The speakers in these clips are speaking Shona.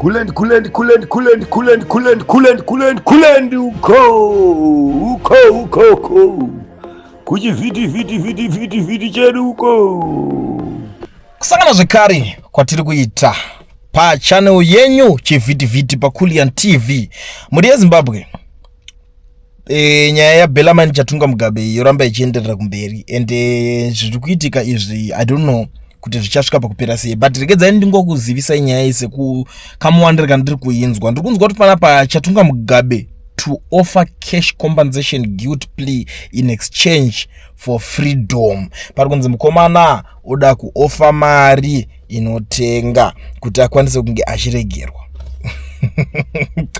Kulend uko. Kuji viti chedu uko. Kusangana zvekare kwatiri kuita pa channel yenyu chivhiti paKulian TV muri yeZimbabwe. Nyaya yaBellarmine Chatunga Mugabe yoramba ichienderera kumberi ende zviri kuitika izvi I don't know kuti zvichasvika pakupera sei, but regedzai ndingokuzivisa nyaya ise kamuwandira kandiri kuinzwa. Ndiri kunzwa kuti panapa Chatunga Mugabe to offer cash compensation guilt plea in exchange for freedom. Pari kunzi mukomana oda kuofa mari inotenga kuti akwanise kunge achiregerwa.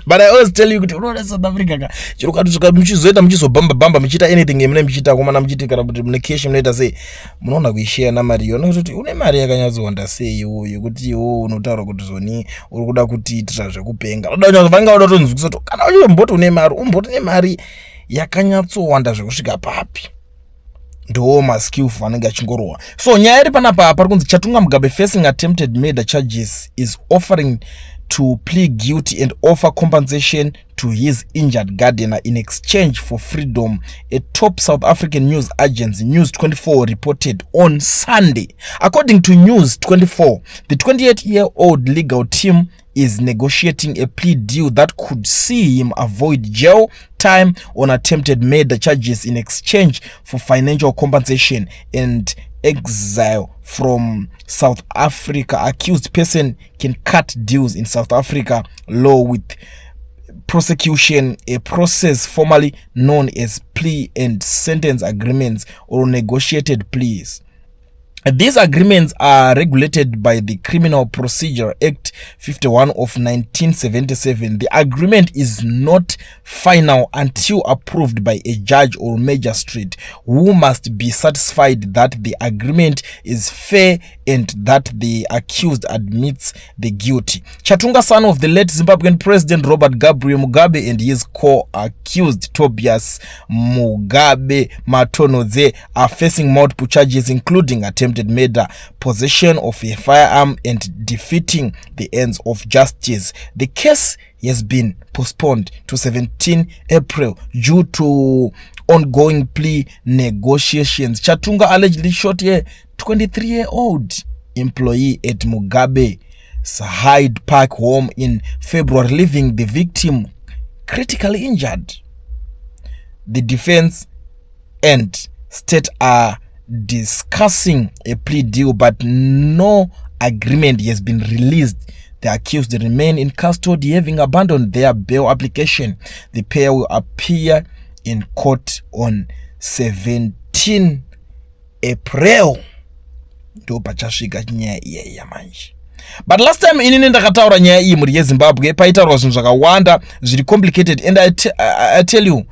But I always tell you kuti unoona South Africa chiro katuka muchizoenda muchizobamba muchita anything emune muchita komana muchiti kana kuti mune cash munoita sei munoona kuishare na mari yona kuti une mari yakanyatsowanda sei iwoyo kuti iwo unotaura kuti zoni uri kuda kuti itira zvekupenga unoda vanga unoda tonzwisa to kana uchimboti une mari umboti ne mari yakanyatsowanda zvekusvika papi ndo maskill fanenge achingorowa. So nyaya iri panapa pari kunzi Chatunga Mugabe facing attempted murder charges is offering to plead guilty and offer compensation to his injured gardener in exchange for freedom, a top South African news agency News24 reported on Sunday. According to News24, the 28-year-old legal team is negotiating a plea deal that could see him avoid jail time on attempted murder charges in exchange for financial compensation and exile from South Africa. Accused person can cut deals in South Africa law with prosecution, a process formerly known as plea and sentence agreements or negotiated pleas. These agreements are regulated by the Criminal Procedure Act 51 of 1977. The agreement is not final until approved by a judge or magistrate who must be satisfied that the agreement is fair and that the accused admits the guilty. Chatunga, son of the late Zimbabwean President Robert Gabriel Mugabe, and his co-accused Tobias Mugabe Matonodze are facing multiple charges including attempted murder, possession of a firearm, and defeating the ends of justice. The case has been postponed to 17 April due to ongoing plea negotiations. Chatunga allegedly shot a 23-year-old employee at Mugabe's Hyde Park home in February, leaving the victim critically injured. The defense and state are discussing a plea deal, but no agreement has been released. The accused remain in custody, having abandoned their bail application. The pair will appear in court on 17 April. Ndo pachasvika nyaya iyi yamanje. But last time inini ndakataura nyaya iyi muri yeZimbabwe paitaurwa zvinhu zvakawanda zviri complicated, and I tell you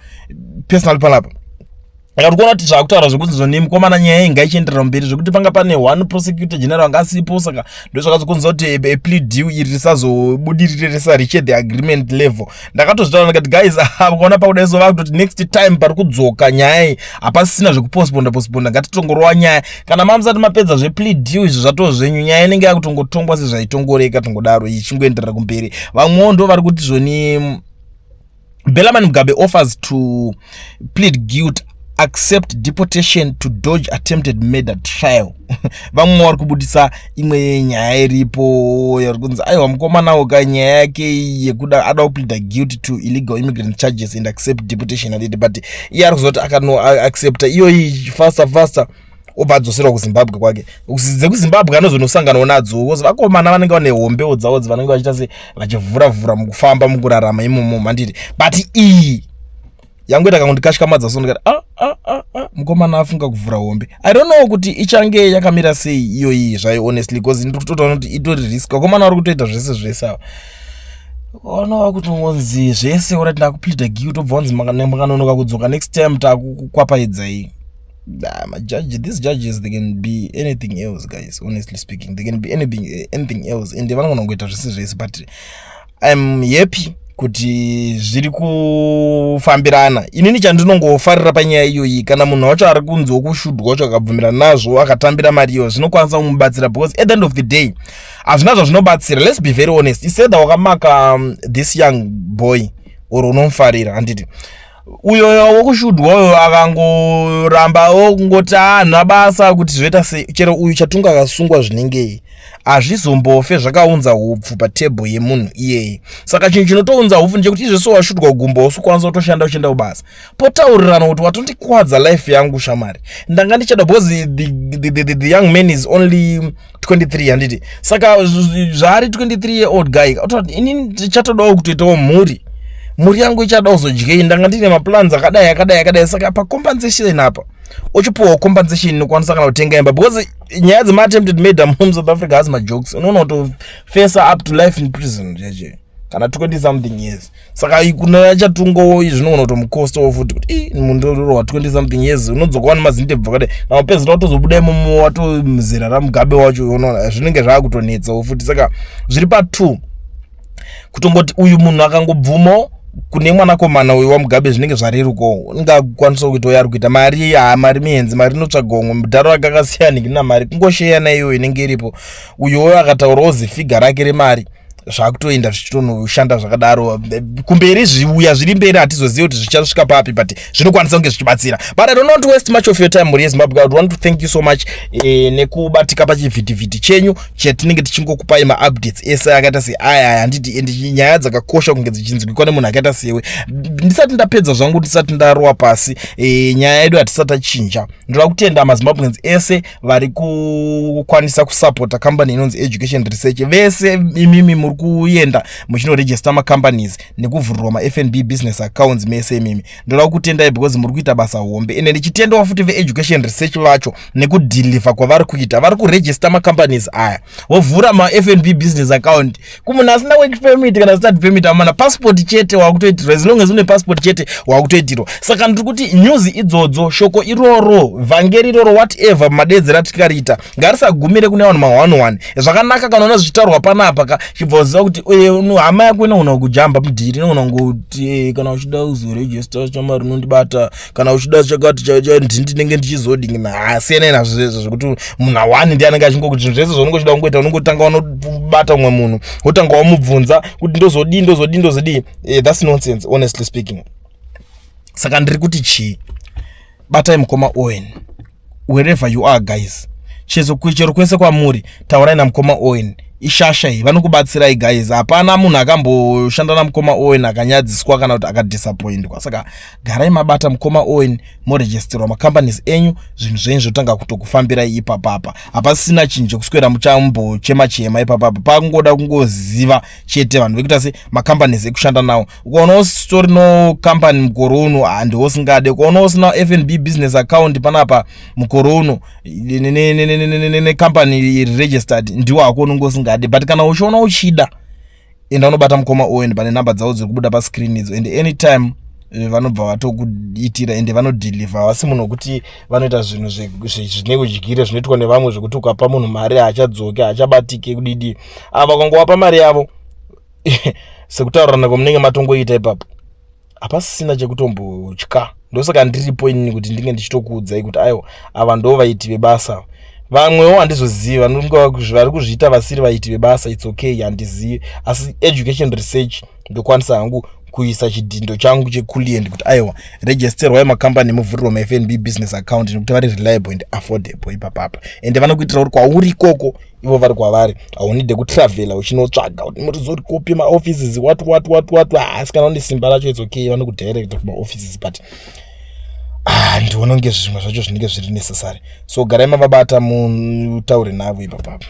personally panapa akatikuona kuti zvakutaura zvekuti zvoni mukomana nyaya ingaichienderera mberi zvekuti panga pane one prosecutor general angasipo, saka ndozvakazokunza kuti a plea deal iri risazobudiririsa riche the agreement level. Ndakatozvitaura ndikati guys, ukaona pakuda izova kuti next time pari kudzoka nyaya hapasisina zvekupostponda ngatitongorowa nyaya kana mamusati mapedza zveplea deal izvi zvatoo zvenyu nyaya inenge yakutongotongwa sezvaitongoreka tongodaro ichingoenderera kumberi. Vamwewo ndo vari kuti zvoni Bellarmine Mugabe offers to plead guilt, accept deportation to dodge attempted murder trial. Vamwe vari kubudisa imwe nyaya iripo yari kunzi aiwa mukomana uka nyaya yake yekuda ada kuplead guilty to illegal immigrant charges and accept deportation adidi, but iye ari kuzoti akano accepta iyoyi faster obva adzoserwa kuZimbabwe kwake. DzekuZimbabwe anozonosanganawo nadzo kozi vakomana vanenge vane hombewo dzavo vanenge vachita se vachivhura mukufamba mukurarama imomo mandiri, but iyi yangoita kangondikashikamadza so ndikati mukomana afunga kuvhura hombe. I don't know kuti ichange yakamira sei iyoyi zvayo honestly, because ndikutotaura kuti itori risk. Vakomana vari kutoita zvese awa ona vakutongonzi zvese urati ndakuplead guilty obva wanzi makanonoka kudzoka next time takukwapaidzai. These judges, they can be anything else, guys. Honestly speaking, they can be anything else, and they vanogona kuita zvese, but I'm happy kuti zviri kufambirana. Inini chandinongofarira panyaya iyoyi, kana munhu wacho ari kunzwa kushudwa wacho akabvumirana nazvo akatambira mari iyo, zvinokwanisa kumubatsira, because at the end of the day hazvina zvazvinobatsira. Let's be very honest. Iseda wakamaka this young boy or unomufarira, handiti uyo wokushudwa uyo akangorambawo kungoti nabasa kuti zvoita sei, chero uyu chatunga akasungwa zvinenge hazvizombofe zvakaunza upfu patebho yemunhu iyeye. Saka chinhu chinotounza upfu ndechekuti izvese washudwa gumbo usukwanisa kutoshanda uchienda kubasa, potaurirana kuti watondikwadza life yangu shamari, ndanga ndichada, because the young man is only 23, handiti. Saka zvaari 23 year old guy atoti ini ndichatodawo kutoitawo mhuri yangu ichada uzodyei, ndanga ndine maplans akadai. Saka pa compensation apa uchipuwa compensation inokwanisa kana kutenga imba, because nyaya dzema attempted murder mu South Africa has my jokes. Unoona to face up to life in prison jeje kana 20 something years. Saka kuna chatungo izvinoona kuti mucost of kuti mundu wa 20 something years unodzoka mazinde bvakade na upezi tozobuda imomo wato mzera ramugabe wacho, unoona zvinenge zvakutonetsa futi. Saka zviri pa 2 kutongoti uyu munhu akangobvumo kune mwanakomana uyu wamugabe zvinenge zvareruko, ungakwanisa kuti oyari kuita mari mienzi, mari inotsvagomwe mudharo akakasiyana na mari kungosheya naiyo inenge iripo. Uyo akataurawo zifiga rake remari zvakutoenda zvichitonoshanda zvakadaro kumberi, zviuya zviri mberi hatizozivi kuti zvichasvika papi, but zvinokwanisa kunge zvichibatsira. But I don't want to waste much of your time, Mhuri yeZimbabwe. I want to thank you so much nekubatika pachivhitivhiti chenyu chatinenge tichingokupai maupdates ese akaita seaya, handiti ende nyaya dzakakosha kunge dzichinzwikwa nemunhu akaita sewe. Ndisati ndapedza zvangu, ndisati ndarowa pasi nyaya yedu hatisati tachinja, ndoda kutenda maZimbabweans ese vari kukwanisa kusapota company inonzi Education Research. Vese imimi muri kuenda muchinoregister macompanies nekuvhurirwa maFNB business accounts mese imimi, ndoda kutendai because muri kuita basa hombe. Ende ndichitendawo futi veEducation Research vacho nekudeliver kwavari kuita, vari kuregister macompanies aya wovhura maFNB business account kumunhu asina work permit kana start permit, amana passport chete wakutoitirwa, zinonge zine passport chete wakutoitirwa. Saka ndiri kuti news idzodzo, shoko iroro, vhangeri iroro, whatever madedzi ratikarita ngarisagumire kune vanhu ma11. Zvakanaka kana una zvitarwa panapa chibvoziva kuti hama yako inogona kujamba mudhiri, inogona kuti kana uchida uzoregister chamari unondibata, kana uchida chakati ndinenge ndichizodinga asiyana nazvo zvezvo zvekuti munhu awani ndiye anenge achingokuti zvinhu zvese zvaunongochida kungoita unongotanga unobata umwe munhu wotanga wamubvunza kuti ndozodii. That's nonsense, honestly speaking. Saka ndiri kuti batai mukoma Owen wherever you are guys, chero kwese kwamuri taurai namukoma Owen. Ishasha iyi vanokubatsirai guys, hapana munhu akamboshanda namukoma Owen akanyadziswa kana kuti akadisappointwa. Saka garai mabata mukoma Owen, moregisterwa macompanies enyu, zvinhu zvenyu zvotanga kutokufambirai ipapapa. Hapasina chinhu chekuswera muchambochema ipapapa, pangoda kungoziva chete vanhu vekuita se macompanies ekushanda nawo. Ukaona usitori no company mukore uno handiwo singade, ukaona usina FNB business account panapa mukore uno ne company registered ndiwo hako unongosinga. But kana uchiona uchida enda unobata mukoma Owen pane namba dzavo dziri kubuda pascreen idzo, and anytime vanobva vatokuitira ende vanodeliver. Vasi munhu kuti vanoita zvinhu zvine kudyira zvinoitwa nevamwe zvekuti ukapa munhu mari haachadzoki, haachabatike kudidi. Ava vakangowapa mari yavo sekutaurana kwamunenge matongoita ipapo hapasisina chekutombotya. Ndosaka ndiripo inini kuti ndinge ndichitokuudzai kuti aiwa ava ndo vaiti vebasa. Vamwewo handizoziva, vari kuzviita vasiri vaiti vebasa, it's okay, handizivi. Asi Education Research ndokwanisa hangu kuisa chidhindo changu chekuliend kuti aiwa registerwai macompany muvhurirwa maFNB business account nekuti vari reliable and affordable ipapapa. Ende vanokuitira kuti kwauri ikoko ivo vari kwavari haunide kutravela uchinotsvaga kuti murizori kopi maoffices what. Asi kana une simba racho it's okay, vanokudirecta kumaoffices, but ndiona kunge zvimwe zvacho zvinenge zviri necessary. So garai mavabata mutaure navo ipapapa.